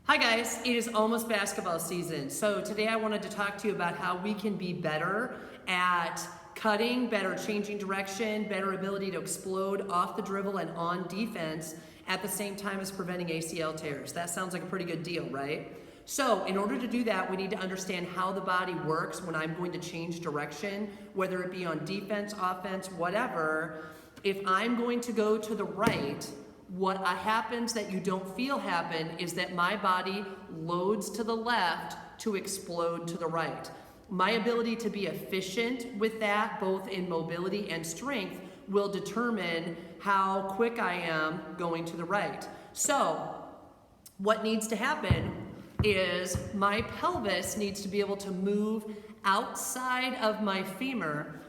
Hi guys, it is almost basketball season. So today I wanted to talk to you about how we can be better at cutting, better changing direction, better ability to explode off the dribble and on defense at the same time as preventing ACL tears. That sounds like a pretty good deal, right? So in order to do that, we need to understand how the body works when I'm going to change direction, whether it be on defense, offense, whatever. If I'm going to go to the right, what happens that you don't feel happen is that my body loads to the left to explode to the right. My ability to be efficient with that, both in mobility and strength, will determine how quick I am going to the right. So, what needs to happen is my pelvis needs to be able to move outside of my femur.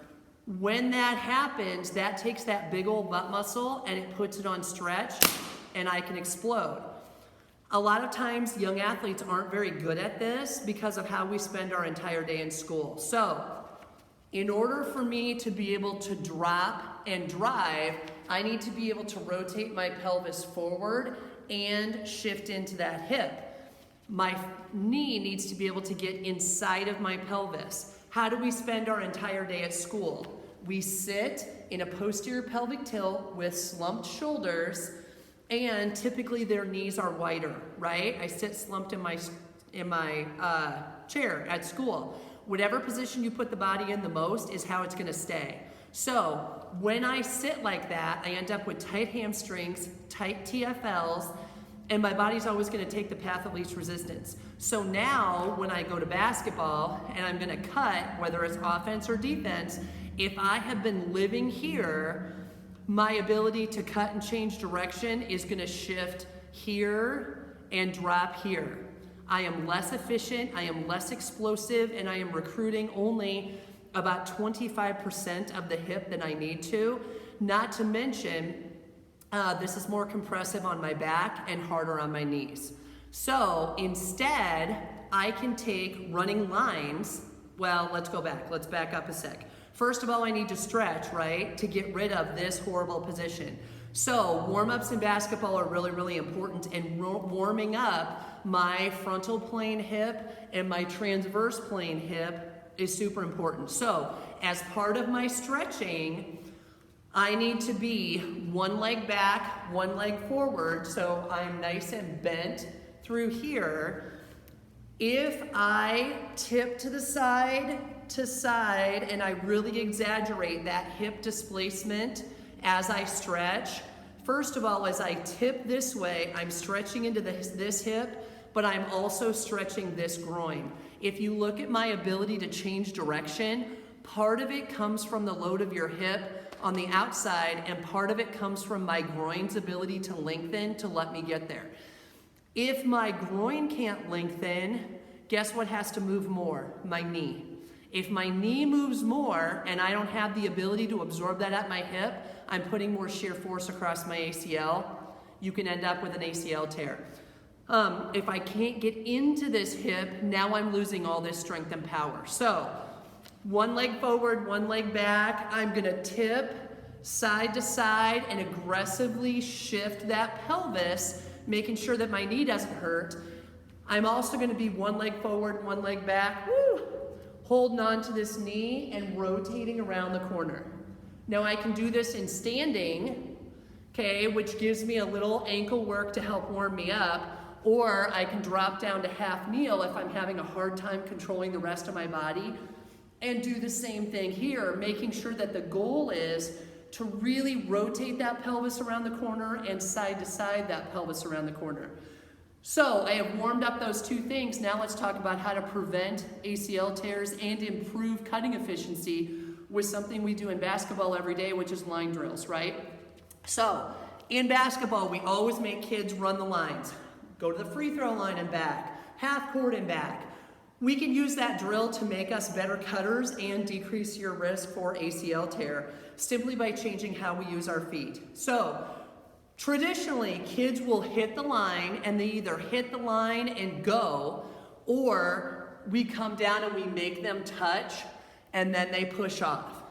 When that happens, that takes that big old butt muscle and it puts it on stretch and I can explode. A lot of times young athletes aren't very good at this because of how we spend our entire day in school. So in order for me to be able to drop and drive, I need to be able to rotate my pelvis forward and shift into that hip. My knee needs to be able to get inside of my pelvis. How do we spend our entire day at school? We sit in a posterior pelvic tilt with slumped shoulders, and typically their knees are wider, right? I sit slumped in my chair at school. Whatever position you put the body in the most is how it's gonna stay. So when I sit like that, I end up with tight hamstrings, tight TFLs, and my body's always gonna take the path of least resistance. So now when I go to basketball and I'm gonna cut, whether it's offense or defense, if I have been living here, my ability to cut and change direction is gonna shift here and drop here. I am less efficient, I am less explosive, and I am recruiting only about 25% of the hip than I need to. Not to mention, this is more compressive on my back and harder on my knees. So instead, I can take running lines. Well, let's go back. Let's back up a sec. First of all, I need to stretch, right, to get rid of this horrible position. So warm-ups in basketball are really, really important, and warming up my frontal plane hip and my transverse plane hip is super important. So as part of my stretching, I need to be one leg back, one leg forward, so I'm nice and bent through here. If I tip to the side to side and I really exaggerate that hip displacement as I stretch, first of all, as I tip this way, I'm stretching into this hip, but I'm also stretching this groin. If you look at my ability to change direction, part of it comes from the load of your hip on the outside, and part of it comes from my groin's ability to lengthen to let me get there. If my groin can't lengthen, guess what has to move more? My knee. If my knee moves more and I don't have the ability to absorb that at my hip, I'm putting more shear force across my ACL. You can end up with an ACL tear. If I can't get into this hip, now I'm losing all this strength and power. So one leg forward, one leg back. I'm gonna tip side to side and aggressively shift that pelvis, making sure that my knee doesn't hurt. I'm also gonna be one leg forward, one leg back, woo, holding on to this knee and rotating around the corner. Now I can do this in standing, okay, which gives me a little ankle work to help warm me up, or I can drop down to half kneel if I'm having a hard time controlling the rest of my body, and do the same thing here, making sure that the goal is to really rotate that pelvis around the corner and side to side that pelvis around the corner. So I have warmed up those two things. Now let's talk about how to prevent ACL tears and improve cutting efficiency with something we do in basketball every day, which is line drills, right? So in basketball, we always make kids run the lines. Go to the free throw line and back, half court and back. We can use that drill to make us better cutters and decrease your risk for ACL tear simply by changing how we use our feet. So traditionally, kids will hit the line and they either hit the line and go, or we come down and we make them touch and then they push off.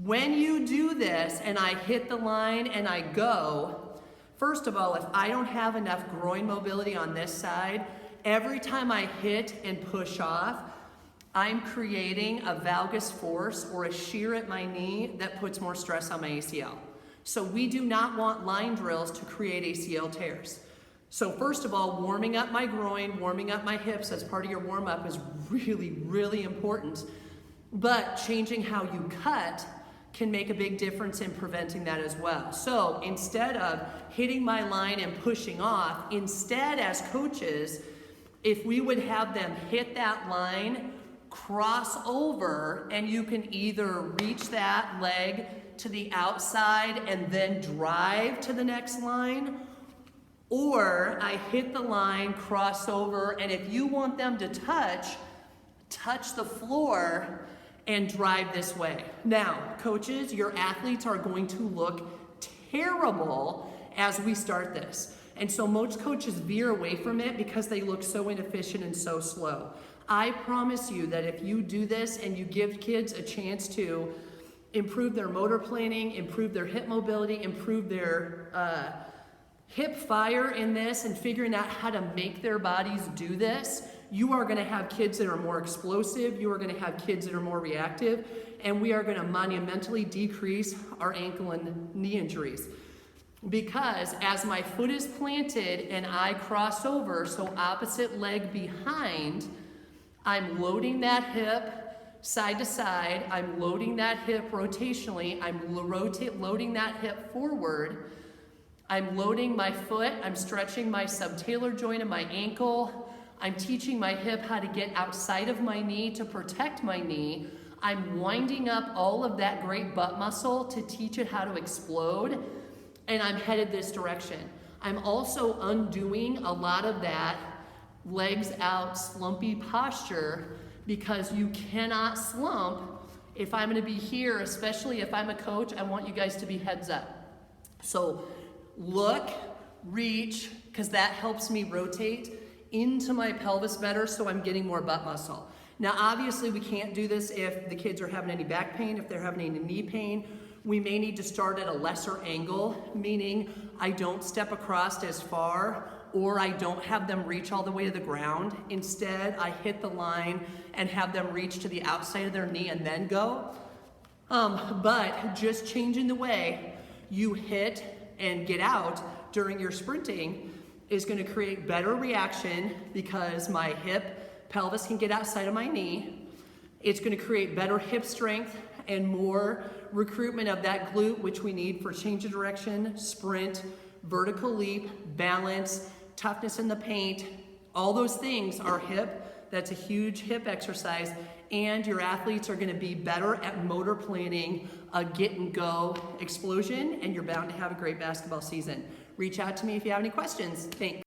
When you do this and I hit the line and I go, First of all, if I don't have enough groin mobility on this side, every time I hit and push off, I'm creating a valgus force or a shear at my knee that puts more stress on my ACL. So we do not want line drills to create ACL tears. So first of all, warming up my groin, warming up my hips as part of your warm-up is really, really important. But changing how you cut can make a big difference in preventing that as well. So instead of hitting my line and pushing off, instead as coaches, if we would have them hit that line, cross over, and you can either reach that leg to the outside and then drive to the next line, or I hit the line, cross over, and if you want them to touch the floor and drive this way. Now, coaches, your athletes are going to look terrible as we start this. And so most coaches veer away from it because they look so inefficient and so slow. I promise you that if you do this and you give kids a chance to improve their motor planning, improve their hip mobility, improve their hip fire in this, and figuring out how to make their bodies do this, you are going to have kids that are more explosive, you are going to have kids that are more reactive, and we are going to monumentally decrease our ankle and knee injuries. Because as my foot is planted and I cross over, so opposite leg behind, I'm loading that hip side to side, I'm loading that hip rotationally, I'm loading that hip forward, I'm loading my foot, I'm stretching my subtalar joint in my ankle, I'm teaching my hip how to get outside of my knee to protect my knee, I'm winding up all of that great butt muscle to teach it how to explode, and I'm headed this direction. I'm also undoing a lot of that legs out slumpy posture, because you cannot slump. If I'm going to be here, especially if I'm a coach, I want you guys to be heads up. So look, reach, because that helps me rotate into my pelvis better, so I'm getting more butt muscle. Now obviously we can't do this if the kids are having any back pain, if they're having any knee pain. We may need to start at a lesser angle, meaning I don't step across as far, or I don't have them reach all the way to the ground. Instead, I hit the line and have them reach to the outside of their knee and then go. But just changing the way you hit and get out during your sprinting is going to create better reaction, because my hip pelvis can get outside of my knee. It's going to create better hip strength and more recruitment of that glute, which we need for change of direction, sprint, vertical leap, balance, toughness in the paint. All those things are hip. That's a huge hip exercise, and your athletes are going to be better at motor planning a get and go explosion, and you're bound to have a great basketball season. Reach out to me if you have any questions. Thanks.